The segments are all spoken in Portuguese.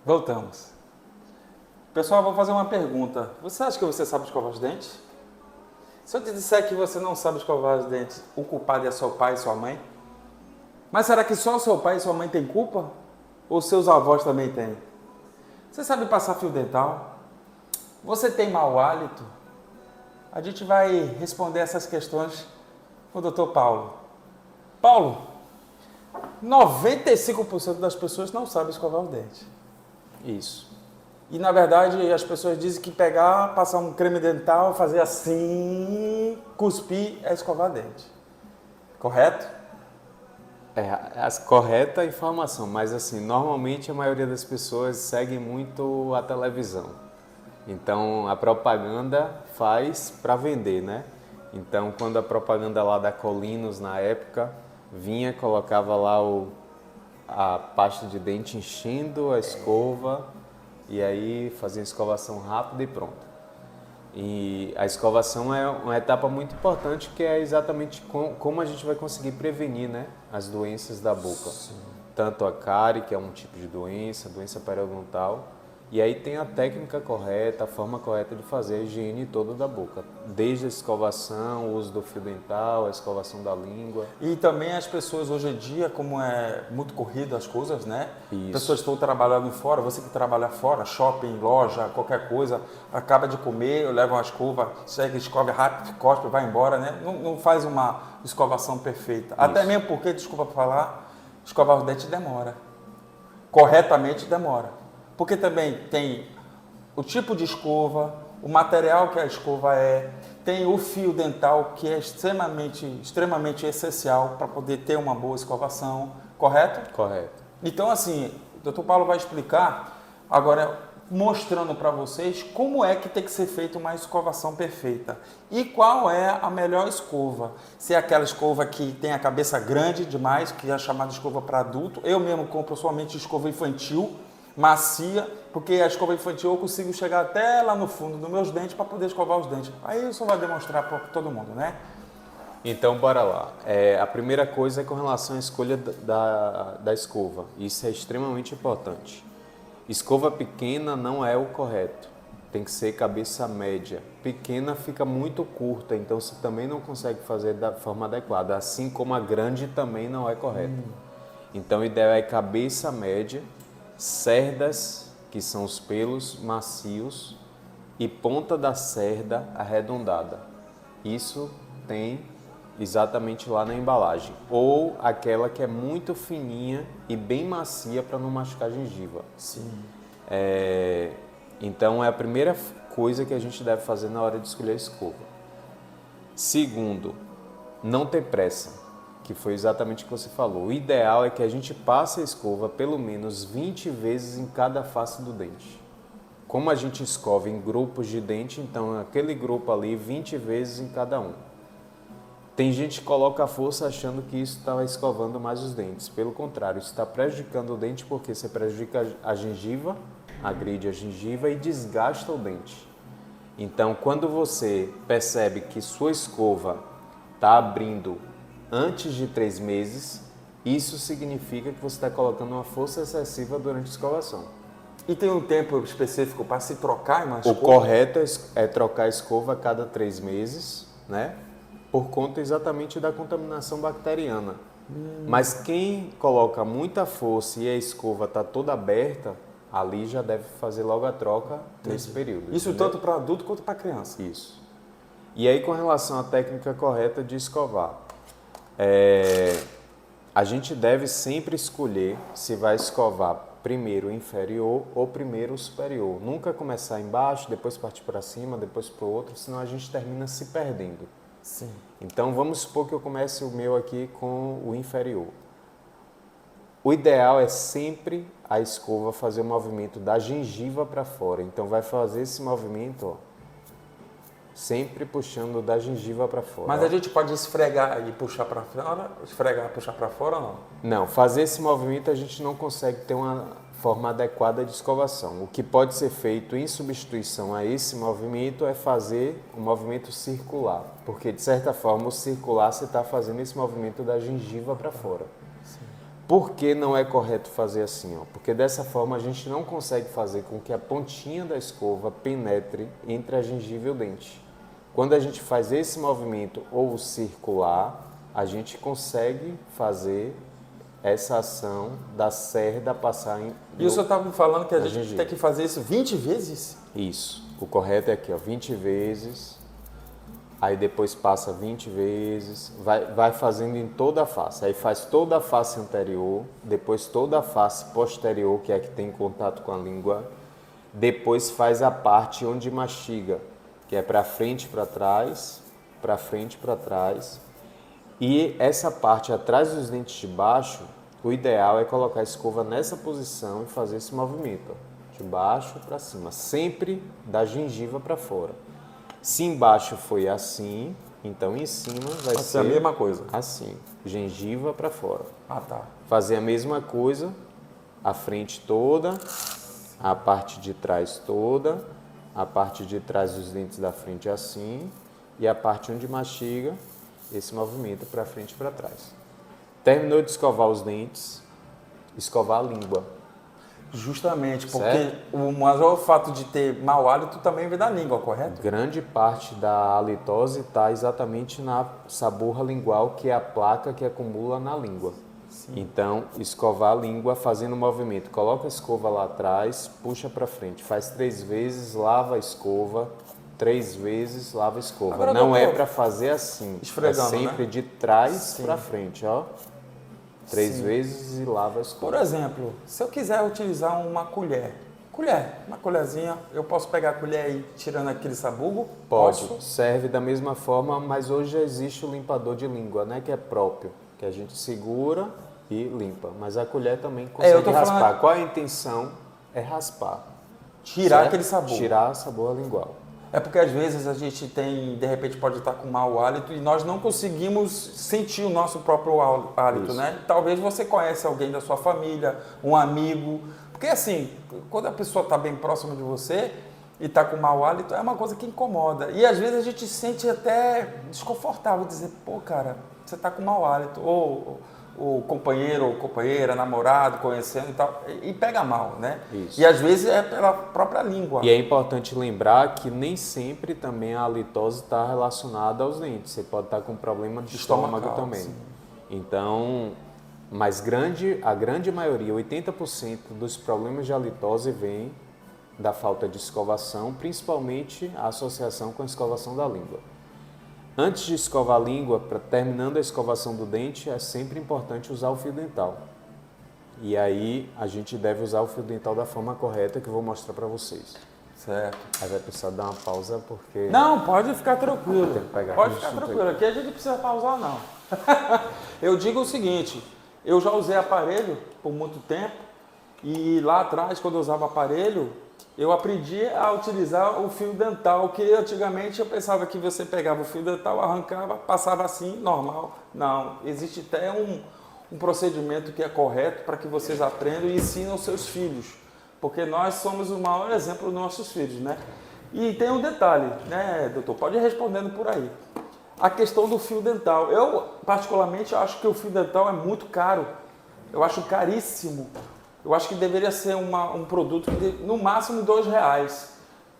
Voltamos. Pessoal, eu vou fazer uma pergunta. Você acha que você sabe escovar os dentes? Se eu te disser que você não sabe escovar os dentes, o culpado é seu pai e sua mãe? Mas será que só seu pai e sua mãe têm culpa? Ou seus avós também têm? Você sabe passar fio dental? Você tem mau hálito? A gente vai responder essas questões com o Dr. Paulo. Paulo, 95% das pessoas não sabem escovar os dentes. Isso. E na verdade as pessoas dizem que pegar, passar um creme dental, fazer assim, cuspir é escovar dente. Correto? É a correta informação, mas assim, normalmente a maioria das pessoas segue muito a televisão. Então a propaganda faz para vender, né? Então quando a propaganda lá da Colinos na época vinha, colocava lá a pasta de dente enchendo a escova e aí fazia escovação rápida e pronto. E a escovação é uma etapa muito importante que é exatamente como a gente vai conseguir prevenir, né, as doenças da boca. Sim. Tanto a cárie, que é um tipo de doença periodontal, e aí tem a técnica correta, a forma correta de fazer a higiene toda da boca. Desde a escovação, o uso do fio dental, a escovação da língua. E também as pessoas hoje em dia, como é muito corrido as coisas, né? Isso. Pessoas estão trabalhando fora, você que trabalha fora, shopping, loja, qualquer coisa, acaba de comer, leva uma escova, chega, escova rápido, cospe, vai embora, né? Não faz uma escovação perfeita. Isso. Até mesmo porque, desculpa falar, escovar os dentes demora. Corretamente demora. Porque também tem o tipo de escova, o material que a escova tem o fio dental que é extremamente essencial para poder ter uma boa escovação, correto? Correto. Então assim, o Dr. Paulo vai explicar agora mostrando para vocês como é que tem que ser feita uma escovação perfeita e qual é a melhor escova. Se é aquela escova que tem a cabeça grande demais, que é chamada escova para adulto. Eu mesmo compro somente escova infantil, macia, porque a escova infantil eu consigo chegar até lá no fundo dos meus dentes para poder escovar os dentes. Aí isso vai demonstrar para todo mundo, né? Então, bora lá. A primeira coisa é com relação à escolha da escova. Isso é extremamente importante. Escova pequena não é o correto. Tem que ser cabeça média. Pequena fica muito curta, então você também não consegue fazer da forma adequada. Assim como a grande também não é correta. Então, o ideal é cabeça média, cerdas, que são os pelos macios, e ponta da cerda arredondada. Isso tem exatamente lá na embalagem. Ou aquela que é muito fininha e bem macia para não machucar a gengiva. Sim. Então é a primeira coisa que a gente deve fazer na hora de escolher a escova. Segundo, não ter pressa, que foi exatamente o que você falou. O ideal é que a gente passe a escova pelo menos 20 vezes em cada face do dente. Como a gente escova em grupos de dente, então aquele grupo ali 20 vezes em cada um. Tem gente que coloca a força achando que isso está escovando mais os dentes. Pelo contrário, isso está prejudicando o dente porque você prejudica a gengiva, agride a gengiva e desgasta o dente. Então, quando você percebe que sua escova está abrindo antes de 3 meses, isso significa que você está colocando uma força excessiva durante a escovação. E tem um tempo específico para se trocar uma escova? O correto é trocar a escova a cada 3 meses, né? Por conta exatamente da contaminação bacteriana. Mas quem coloca muita força e a escova está toda aberta, ali já deve fazer logo a troca nesse período. Isso entendeu? tanto para adulto quanto para criança? Isso. E aí com relação à técnica correta de escovar, a gente deve sempre escolher se vai escovar primeiro o inferior ou primeiro o superior. Nunca começar embaixo, depois partir para cima, depois para o outro, senão a gente termina se perdendo. Sim. Então vamos supor que eu comece o meu aqui com o inferior. O ideal é sempre a escova fazer o movimento da gengiva para fora. Então vai fazer esse movimento, ó, sempre puxando da gengiva para fora. Mas a gente pode esfregar e puxar para fora? Esfregar e puxar para fora ou não? Não, fazer esse movimento a gente não consegue ter uma forma adequada de escovação. O que pode ser feito em substituição a esse movimento é fazer um movimento circular, porque de certa forma o circular você está fazendo esse movimento da gengiva para fora. Sim. Por que não é correto fazer assim? Ó? Porque dessa forma a gente não consegue fazer com que a pontinha da escova penetre entre a gengiva e o dente. Quando a gente faz esse movimento ou circular, a gente consegue fazer essa ação da cerda passar em... E o senhor estava me falando que a gente gengiva. tem que fazer isso 20 vezes? Isso. O correto é aqui, ó, 20 vezes, aí depois passa 20 vezes, vai fazendo em toda a face. Aí faz toda a face anterior, depois toda a face posterior, que é a que tem contato com a língua, depois faz a parte onde mastiga, que é para frente e para trás, para frente e para trás. E essa parte atrás dos dentes de baixo, o ideal é colocar a escova nessa posição e fazer esse movimento, ó, de baixo para cima, sempre da gengiva para fora. Se embaixo foi assim, então em cima vai ser a mesma coisa. Assim, gengiva para fora. Ah, tá. Fazer a mesma coisa, a frente toda, a parte de trás toda, a parte de trás dos dentes da frente assim, e a parte onde mastiga, esse movimento para frente e para trás. Terminou de escovar os dentes, escovar a língua. Justamente, porque Certo? o maior fato de ter mau hálito também vem da língua, correto? Grande parte da halitose está exatamente na saburra lingual, que é a placa que acumula na língua. Sim. Então, escovar a língua fazendo o movimento. Coloca a escova lá atrás, puxa para frente. Faz 3 vezes, lava a escova. 3 vezes, lava a escova. Agora, não doutor, é para fazer assim. esfregando, é sempre né? de trás Sim. para frente, ó. 3 Sim. vezes e lava a escova. Por exemplo, se eu quiser utilizar uma uma colherzinha, eu posso pegar a colher e ir tirando aquele sabugo? Pode, Posso? serve da mesma forma, mas hoje já existe o limpador de língua, né, que é próprio, que a gente segura e limpa. Mas a colher também eu consegue tô raspar. falando- Qual a intenção? É raspar. Tirar certo? aquele sabor. Tirar a sabor lingual. É porque às vezes a gente tem, de repente pode estar com mau hálito e nós não conseguimos sentir o nosso próprio hálito, Isso. né? Talvez você conheça alguém da sua família, um amigo, porque assim, quando a pessoa está bem próxima de você e está com mau hálito, é uma coisa que incomoda. E às vezes a gente se sente até desconfortável, dizer, pô cara, você está com mau hálito, ou o companheiro ou companheira, namorado, conhecendo e tal, e pega mal, né? Isso. E às vezes é pela própria língua. E é importante lembrar que nem sempre também a halitose está relacionada aos dentes. Você pode estar com problema de estômago Estomacal, também. sim. Então, mas a grande maioria, 80% dos problemas de halitose vem da falta de escovação, principalmente a associação com a escovação da língua. Antes de escovar a língua, terminando a escovação do dente, é sempre importante usar o fio dental. E aí a gente deve usar o fio dental da forma correta, que eu vou mostrar para vocês. Certo. Aí vai precisar dar uma pausa porque... Não, pode ficar tranquilo. Tem que pegar Pode aqui ficar no assunto tranquilo. Aqui a gente não precisa pausar, não. Eu digo o seguinte, eu já usei aparelho por muito tempo e lá atrás, quando eu usava aparelho, eu aprendi a utilizar o fio dental, que antigamente eu pensava que você pegava o fio dental, arrancava, passava assim, normal. Não, existe até um procedimento que é correto para que vocês aprendam e ensinem os seus filhos, porque nós somos o maior exemplo dos nossos filhos, né? E tem um detalhe, né, doutor? Pode ir respondendo por aí. A questão do fio dental. Eu, particularmente, acho que o fio dental é muito caro. Eu acho caríssimo. Eu acho que deveria ser um produto que, no máximo, R$2,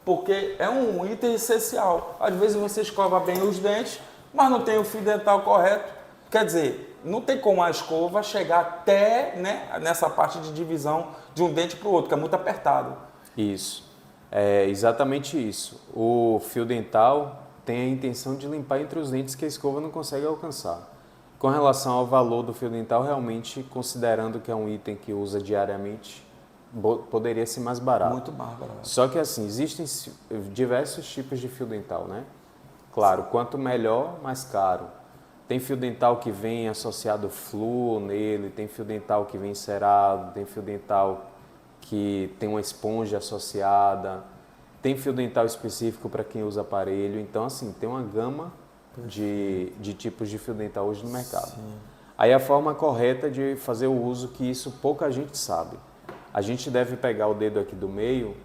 porque é um item essencial. Às vezes você escova bem os dentes, mas não tem o fio dental correto. Quer dizer, não tem como a escova chegar até, né, nessa parte de divisão de um dente para o outro, que é muito apertado. Isso, é exatamente isso. O fio dental tem a intenção de limpar entre os dentes que a escova não consegue alcançar. Com relação ao valor do fio dental, realmente, considerando que é um item que usa diariamente, poderia ser mais barato. Muito mais barato. Só que assim, existem diversos tipos de fio dental, né? Claro, quanto melhor, mais caro. Tem fio dental que vem associado flúor nele, tem fio dental que vem encerado, tem fio dental que tem uma esponja associada, tem fio dental específico para quem usa aparelho. Então, assim, tem uma gama de tipos de fio dental hoje no mercado. Sim. Aí a forma correta de fazer o uso, que isso pouca gente sabe. A gente deve pegar o dedo aqui do meio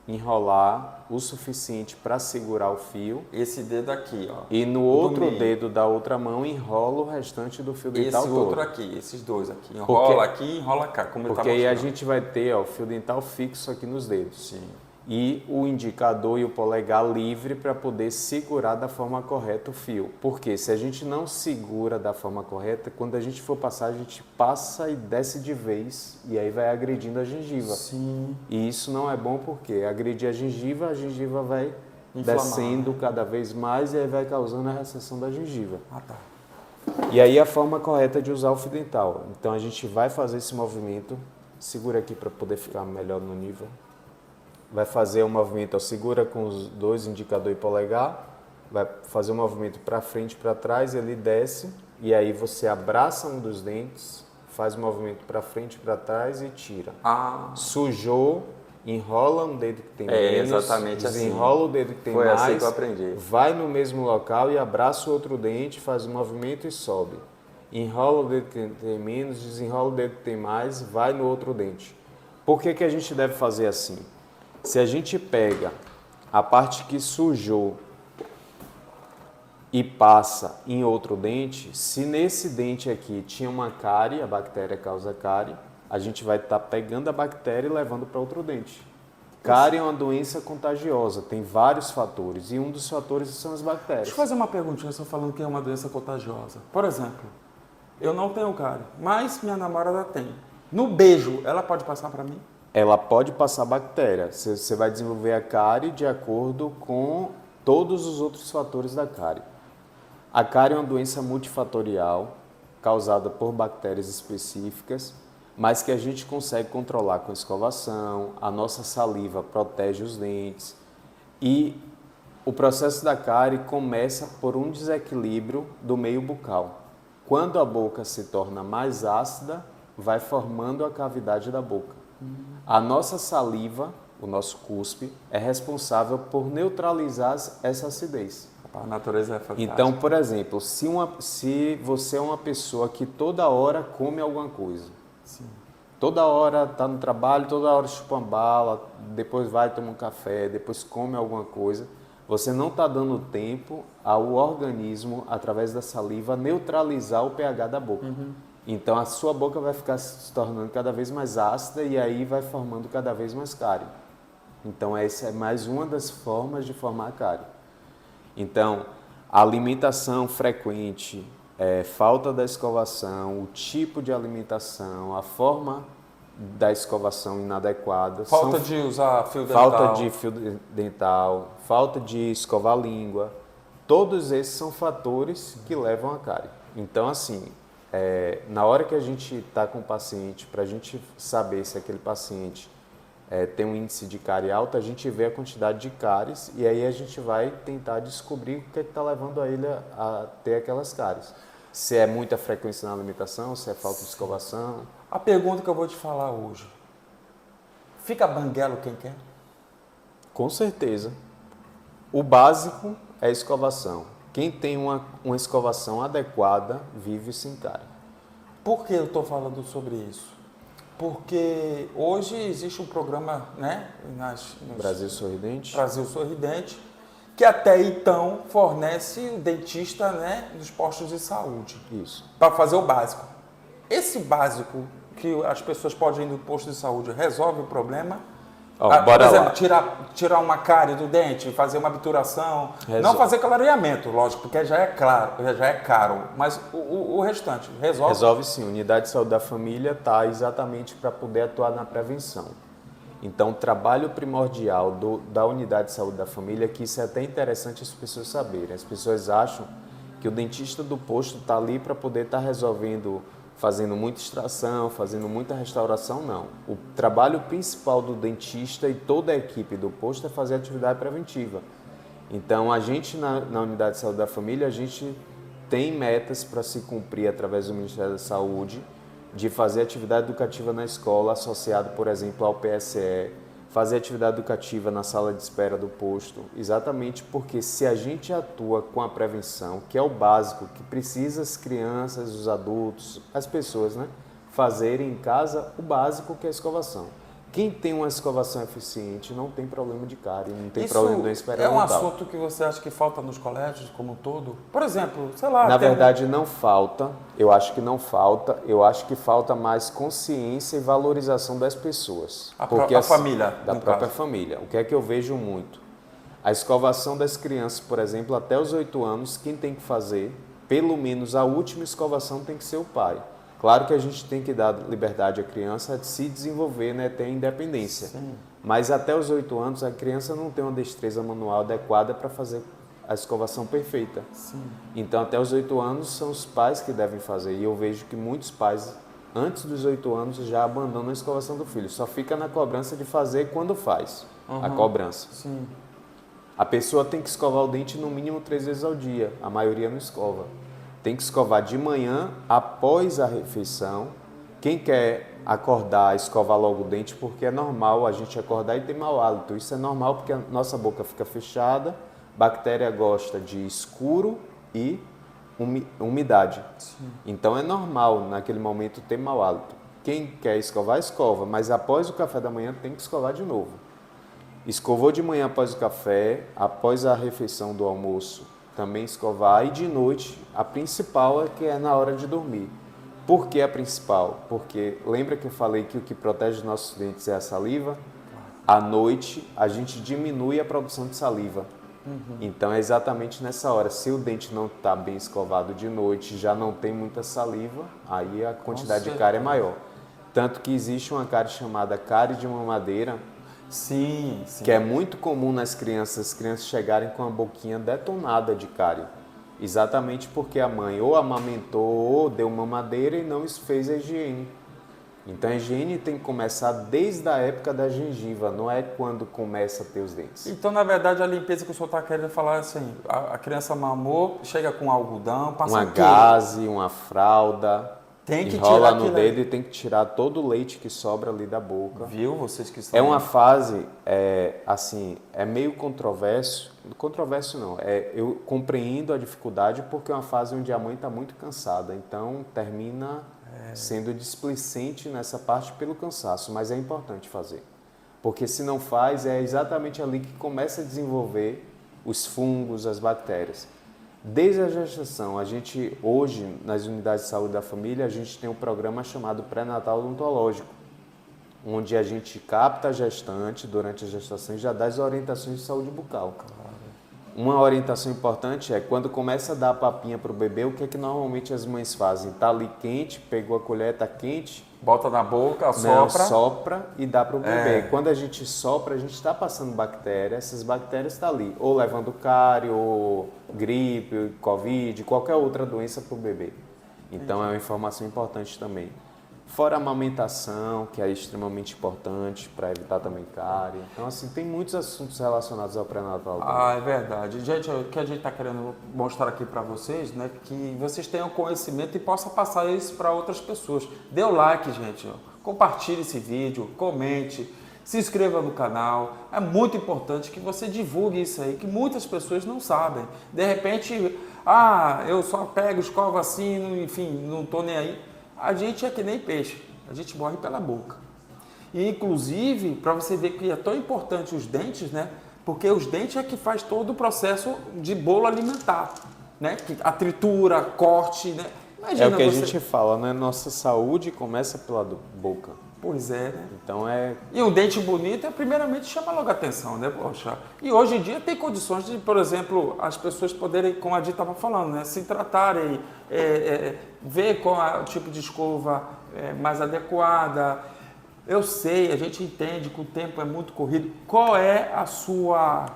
enrolar o suficiente para segurar o fio. Esse dedo aqui, ó. E no outro dedo da outra mão enrola o restante do fio dental todo. Esse outro aqui, esses dois aqui. Enrola aqui e enrola cá, como ele tá mostrando. Porque aí a gente vai ter, ó, o fio dental fixo aqui nos dedos. Sim. E o indicador e o polegar livre para poder segurar da forma correta o fio. Porque se a gente não segura da forma correta, quando a gente for passar, a gente passa e desce de vez e aí vai agredindo a gengiva. Sim. E isso não é bom porque agredir a gengiva vai Inflamar, descendo cada vez mais e aí vai causando a recessão da gengiva. Ah, tá. E aí a forma correta de usar o fio dental. Então a gente vai fazer esse movimento, segura aqui para poder ficar melhor no nível. Vai fazer o movimento, ó, segura com os dois, indicador e polegar, vai fazer o movimento para frente e para trás, ele desce, e aí você abraça um dos dentes, faz o movimento para frente e para trás e tira. Sujou, enrola um dedo que tem menos, exatamente desenrola assim. o dedo que tem Foi mais, assim que eu aprendi. vai no mesmo local e abraça o outro dente, faz o movimento e sobe. Enrola o dedo que tem menos, desenrola o dedo que tem mais, vai no outro dente. Por que a gente deve fazer assim? Se a gente pega a parte que sujou e passa em outro dente, se nesse dente aqui tinha uma cárie, a bactéria causa cárie, a gente vai estar pegando a bactéria e levando para outro dente. Cárie é uma doença contagiosa, tem vários fatores e um dos fatores são as bactérias. Deixa eu fazer uma perguntinha, só falando que é uma doença contagiosa. Por exemplo, eu não tenho cárie, mas minha namorada tem. No beijo, ela pode passar para mim? Ela pode passar bactéria. Você vai desenvolver a cárie de acordo com todos os outros fatores da cárie. A cárie é uma doença multifatorial, causada por bactérias específicas, mas que a gente consegue controlar com escovação, a nossa saliva protege os dentes. E o processo da cárie começa por um desequilíbrio do meio bucal. Quando a boca se torna mais ácida, vai formando a cavidade da boca. A nossa saliva, o nosso cuspe, é responsável por neutralizar essa acidez. A natureza é fantástica. Então, por exemplo, se você é uma pessoa que toda hora come alguma coisa, Sim. toda hora está no trabalho, toda hora chupa uma bala, depois vai tomar um café, depois come alguma coisa, você não está dando tempo ao organismo, através da saliva, neutralizar o pH da boca. Então a sua boca vai ficar se tornando cada vez mais ácida e aí vai formando cada vez mais cárie. Então essa é mais uma das formas de formar cárie. Então a alimentação frequente, falta da escovação, o tipo de alimentação, a forma da escovação inadequada. Falta de usar fio dental. Falta de fio dental, falta de escovar a língua. Todos esses são fatores que levam a cárie. Então assim, na hora que a gente está com o paciente, para a gente saber se aquele paciente tem um índice de cárie alto, a gente vê a quantidade de cáries e aí a gente vai tentar descobrir o que está levando a ele a ter aquelas cáries. Se é muita frequência na alimentação, se é falta de escovação. A pergunta que eu vou te falar hoje, fica banguelo quem quer? Com certeza. O básico é a escovação. Quem tem uma escovação adequada vive sem cárie. Por que eu estou falando sobre isso? Porque hoje existe um programa, né, Brasil Sorridente. Brasil Sorridente, que até então fornece o dentista, né, nos postos de saúde. Isso. Para fazer o básico. Esse básico que as pessoas podem ir no posto de saúde resolve o problema? Por exemplo, tirar uma cárie do dente, fazer uma obturação, não fazer clareamento, lógico, porque já é caro, mas o restante resolve? Resolve sim, a unidade de saúde da família está exatamente para poder atuar na prevenção. Então, o trabalho primordial da unidade de saúde da família, que isso é até interessante as pessoas saberem, as pessoas acham que o dentista do posto está ali para poder estar resolvendo, fazendo muita extração, fazendo muita restauração, não. O trabalho principal do dentista e toda a equipe do posto é fazer atividade preventiva. Então, a gente na Unidade de Saúde da Família, a gente tem metas para se cumprir através do Ministério da Saúde, de fazer atividade educativa na escola, associado, por exemplo, ao PSE, fazer atividade educativa na sala de espera do posto, exatamente porque se a gente atua com a prevenção, que é o básico, que precisa as crianças, os adultos, as pessoas, né, fazerem em casa o básico que é a escovação. Quem tem uma escovação eficiente não tem problema de cárie, não tem Isso problema de doença é um periodontal. assunto que você acha que falta nos colégios como um todo? Por exemplo, sei lá... Na verdade, não falta. Eu acho que não falta. Eu acho que falta mais consciência e valorização das pessoas. A família, Da no própria caso. família. O que é que eu vejo muito? A escovação das crianças, por exemplo, até os 8 anos, quem tem que fazer, pelo menos a última escovação tem que ser o pai. Claro que a gente tem que dar liberdade à criança de se desenvolver, né, ter independência. Sim. Mas até os 8 anos a criança não tem uma destreza manual adequada para fazer a escovação perfeita. Sim. Então até os 8 anos são os pais que devem fazer. E eu vejo que muitos pais, antes dos 8 anos, já abandonam a escovação do filho. Só fica na cobrança de fazer quando faz a cobrança. Sim. A pessoa tem que escovar o dente no mínimo 3 vezes ao dia. A maioria não escova. Tem que escovar de manhã, após a refeição. Quem quer acordar, escovar logo o dente, porque é normal a gente acordar e ter mau hálito. Isso é normal porque a nossa boca fica fechada, bactéria gosta de escuro e umidade. Sim. Então é normal naquele momento ter mau hálito. Quem quer escovar, escova, mas após o café da manhã tem que escovar de novo. Escovou de manhã após o café, após a refeição do almoço, também escovar. E de noite, a principal é que é na hora de dormir. Por que a principal? Porque lembra que eu falei que o que protege os nossos dentes é a saliva? À noite, a gente diminui a produção de saliva. Então é exatamente nessa hora. Se o dente não está bem escovado de noite, já não tem muita saliva, aí a quantidade de cárie é maior. Tanto que existe uma cárie chamada cárie de mamadeira, Sim, sim. que é muito comum nas crianças, as crianças chegarem com a boquinha detonada de cárie. Exatamente porque a mãe ou amamentou ou deu mamadeira e não fez a higiene. Então a higiene tem que começar desde a época da gengiva, não é quando começa a ter os dentes. Então, na verdade, a limpeza que o senhor está querendo falar é assim, a criança mamou, chega com algodão, passa Uma o quê? gaze, uma fralda, Tem que enrola tirar no aquilo dedo aí. e tem que tirar todo o leite que sobra ali da boca. Viu? Vocês que estão... É uma fase, assim, é meio controverso não, eu compreendo a dificuldade porque é uma fase onde a mãe está muito cansada, então termina sendo displicente nessa parte pelo cansaço, mas é importante fazer, porque se não faz, é exatamente ali que começa a desenvolver os fungos, as bactérias. Desde a gestação, a gente hoje, nas unidades de saúde da família, a gente tem um programa chamado pré-natal odontológico, onde a gente capta a gestante durante a gestação e já dá as orientações de saúde bucal. Uma orientação importante é quando começa a dar a papinha para o bebê, o que é que normalmente as mães fazem? Está ali quente, pegou a colher, está quente, Bota na boca, não, sopra. sopra e dá para o bebê. Quando a gente sopra, a gente está passando bactéria, essas bactérias estão ali, ou levando cárie, ou gripe, covid, qualquer outra doença para o bebê. Então é uma informação importante também. Fora a amamentação, que é extremamente importante para evitar também cárie. Então, assim, tem muitos assuntos relacionados ao pré-natal. Ah, é verdade. Gente, o que a gente está querendo mostrar aqui para vocês, né, que vocês tenham conhecimento e possam passar isso para outras pessoas. Dê o like, gente. Compartilhe esse vídeo, comente, se inscreva no canal. É muito importante que você divulgue isso aí, que muitas pessoas não sabem. De repente, eu só pego, escovo assim, enfim, não estou nem aí. A gente é que nem peixe, a gente morre pela boca. E, inclusive, para você ver que é tão importante os dentes, né? Porque os dentes é que faz todo o processo de bolo alimentar, né? A tritura, corte, né? Imagina É o que a gente fala, né? Nossa saúde começa pela boca. Pois é, né? Então E um dente bonito, primeiramente, chama logo a atenção, né, poxa? E hoje em dia tem condições de, por exemplo, as pessoas poderem, como a Di estava falando, né, se tratarem, ver qual é o tipo de escova mais adequada. Eu sei, a gente entende que o tempo é muito corrido. Qual é a sua,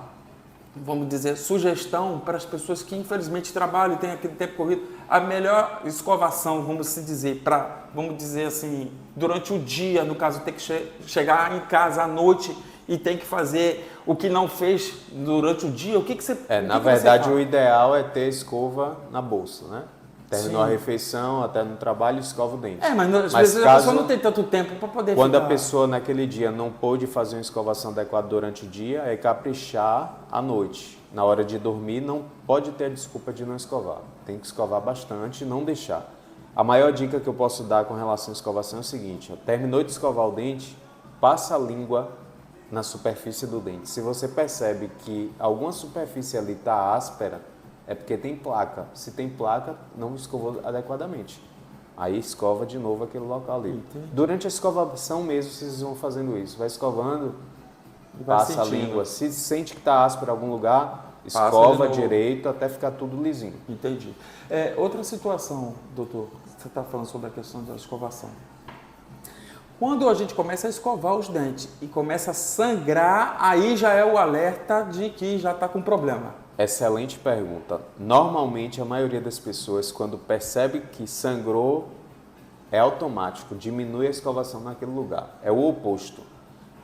vamos dizer, sugestão para as pessoas que infelizmente trabalham e têm aquele tempo corrido? A melhor escovação, vamos se dizer, vamos dizer assim, durante o dia, no caso, tem que chegar em casa à noite e tem que fazer o que não fez durante o dia, o que você... na verdade, o ideal é ter escova na bolsa, né? Terminou a refeição, até no trabalho, escova o dente. Mas às vezes a pessoa não tem tanto tempo para poder Quando a pessoa naquele dia não pôde fazer uma escovação adequada durante o dia, é caprichar à noite. Na hora de dormir, não pode ter a desculpa de não escovar. Tem que escovar bastante e não deixar. A maior dica que eu posso dar com relação à escovação é o seguinte: terminou de escovar o dente, passa a língua na superfície do dente. Se você percebe que alguma superfície ali está áspera, é porque tem placa. Se tem placa, não escovou adequadamente. Aí escova de novo aquele local ali. Entendi. Durante a escovação mesmo, vocês vão fazendo isso. Vai escovando, Vai passa a sentindo. língua. Se sente que está áspero em algum lugar, Passa escova de novo. direito até ficar tudo lisinho. Entendi. Outra situação, doutor, você está falando sobre a questão da escovação. Quando a gente começa a escovar os dentes e começa a sangrar, aí já é o alerta de que já está com problema. Excelente pergunta. Normalmente, a maioria das pessoas, quando percebe que sangrou, é automático, diminui a escovação naquele lugar. É o oposto.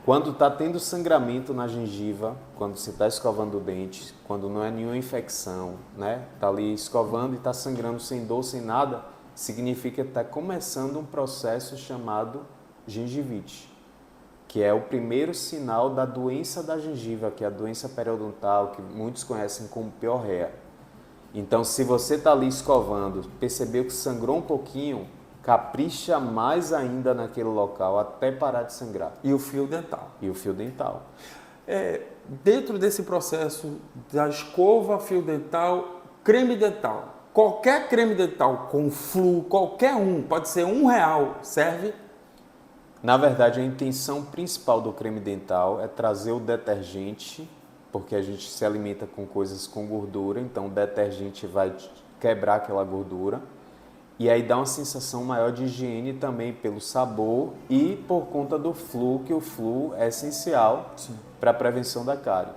Quando está tendo sangramento na gengiva, quando você está escovando o dente, quando não é nenhuma infecção, né? Está ali escovando e está sangrando sem dor, sem nada, significa que está começando um processo chamado gengivite, que é o primeiro sinal da doença da gengiva, que é a doença periodontal, que muitos conhecem como piorreia. Então, se você está ali escovando, percebeu que sangrou um pouquinho, capricha mais ainda naquele local até parar de sangrar. E o fio dental. E o fio dental. Dentro desse processo da escova, fio dental, creme dental, qualquer creme dental com flu, qualquer um, pode ser R$1, serve? Na verdade, a intenção principal do creme dental é trazer o detergente, porque a gente se alimenta com coisas com gordura, então o detergente vai quebrar aquela gordura e aí dá uma sensação maior de higiene também pelo sabor e por conta do flu, que o flu é essencial para a prevenção da cárie.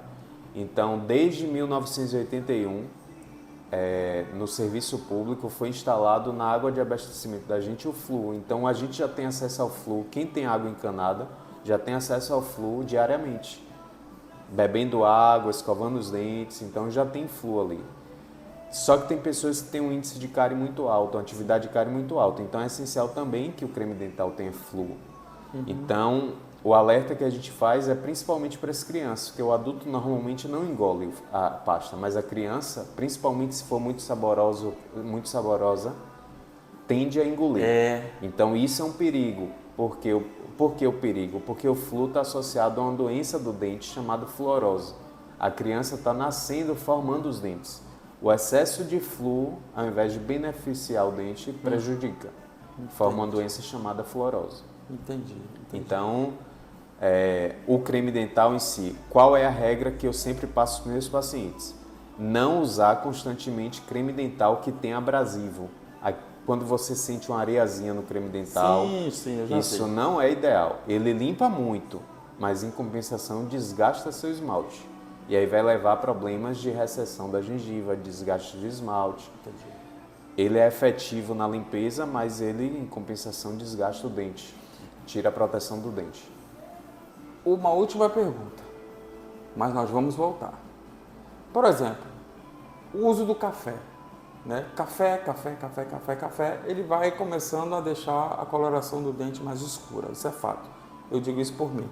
Então, desde 1981, no serviço público foi instalado na água de abastecimento da gente o flu. Então a gente já tem acesso ao flu. Quem tem água encanada já tem acesso ao flu diariamente. Bebendo água, escovando os dentes, então já tem flu ali. Só que tem pessoas que têm um índice de cárie muito alto, uma atividade de cárie muito alta. Então é essencial também que o creme dental tenha flu. Então o alerta que a gente faz é principalmente para as crianças, porque o adulto normalmente não engole a pasta, mas a criança, principalmente se for muito saborosa, tende a engolir. Então isso é um perigo. Por que o perigo? Porque o flu está associado a uma doença do dente chamada fluorose. A criança está nascendo formando os dentes. O excesso de flu, ao invés de beneficiar o dente, prejudica. Forma uma doença chamada fluorose. Entendi. Então, o creme dental em si, qual é a regra que eu sempre passo para os meus pacientes? Não usar constantemente creme dental que tem abrasivo. Quando você sente uma areiazinha no creme dental, sim, eu já isso sei. não é ideal. Ele limpa muito, mas em compensação desgasta seu esmalte. E aí vai levar a problemas de recessão da gengiva, desgaste de esmalte. Entendi. Ele é efetivo na limpeza, mas ele, em compensação, desgasta o dente. Tira a proteção do dente. Uma última pergunta, mas nós vamos voltar. Por exemplo, o uso do café. Né? Café, ele vai começando a deixar a coloração do dente mais escura. Isso é fato. Eu digo isso por mim.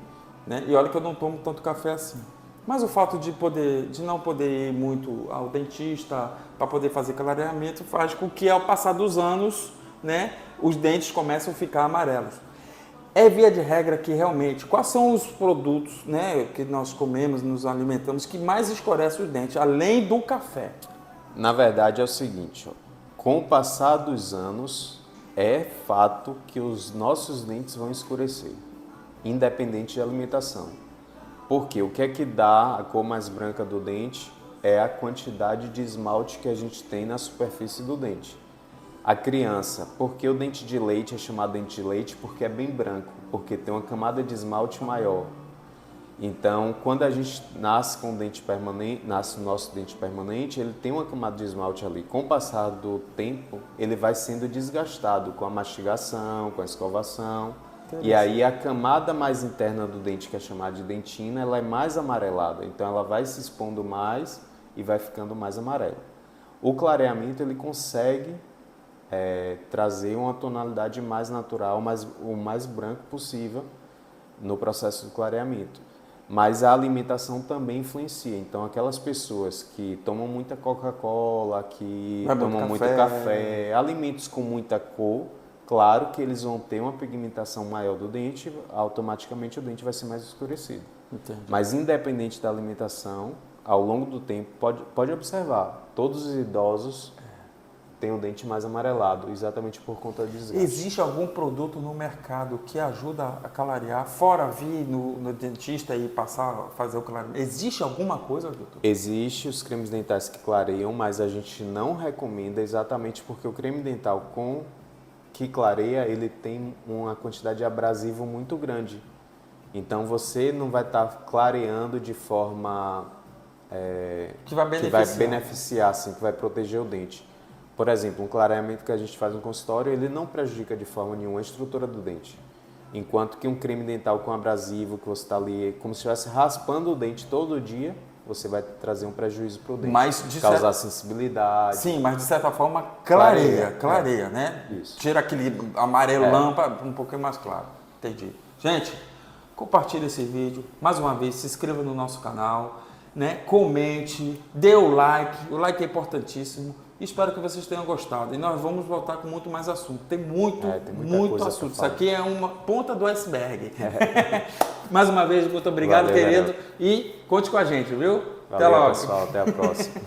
Né? E olha que eu não tomo tanto café assim. Mas o fato de não poder ir muito ao dentista para poder fazer clareamento faz com que, ao passar dos anos, né, os dentes começam a ficar amarelos. É via de regra que realmente, quais são os produtos, né, que nós comemos, nos alimentamos, que mais escurecem os dentes, além do café? Na verdade é o seguinte, com o passar dos anos, é fato que os nossos dentes vão escurecer, independente de alimentação. Porque o que é que dá a cor mais branca do dente é a quantidade de esmalte que a gente tem na superfície do dente. A criança, porque o dente de leite é chamado dente de leite? Porque é bem branco, porque tem uma camada de esmalte maior. Então, quando a gente nasce com o dente permanente, nasce o nosso dente permanente, ele tem uma camada de esmalte ali. Com o passar do tempo, ele vai sendo desgastado com a mastigação, com a escovação. E aí a camada mais interna do dente, que é chamada de dentina, ela é mais amarelada. Então ela vai se expondo mais e vai ficando mais amarela. O clareamento ele consegue trazer uma tonalidade mais natural, o mais branco possível no processo do clareamento. Mas a alimentação também influencia. Então aquelas pessoas que tomam muita Coca-Cola, que tomam muito café, alimentos com muita cor, Claro que eles vão ter uma pigmentação maior do dente, automaticamente o dente vai ser mais escurecido. Entendi. Mas independente da alimentação, ao longo do tempo, pode observar, todos os idosos têm o dente mais amarelado, exatamente por conta do desgaste. Existe algum produto no mercado que ajuda a clarear, fora vir no dentista e fazer o clareamento? Existe alguma coisa, doutor? Existe os cremes dentais que clareiam, mas a gente não recomenda exatamente porque o creme dental que clareia, ele tem uma quantidade de abrasivo muito grande. Então você não vai estar clareando de forma Que vai beneficiar, assim, que vai proteger o dente. Por exemplo, um clareamento que a gente faz no consultório, ele não prejudica de forma nenhuma a estrutura do dente. Enquanto que um creme dental com abrasivo, que você está ali, como se estivesse raspando o dente todo dia, você vai trazer um prejuízo para o dente. Causar sensibilidade. Sim, mas de certa forma clareia, né? Isso. Tira aquele amarelão para um pouquinho mais claro. Entendi. Gente, compartilhe esse vídeo. Mais uma vez, se inscreva no nosso canal, né? Comente, dê o like. O like é importantíssimo. Espero que vocês tenham gostado. E nós vamos voltar com muito mais assunto. Tem muito assunto. Isso aqui é uma ponta do iceberg. Mais uma vez, muito obrigado, querido. Valeu. E conte com a gente, viu? Valeu, até logo. Pessoal. Até a próxima.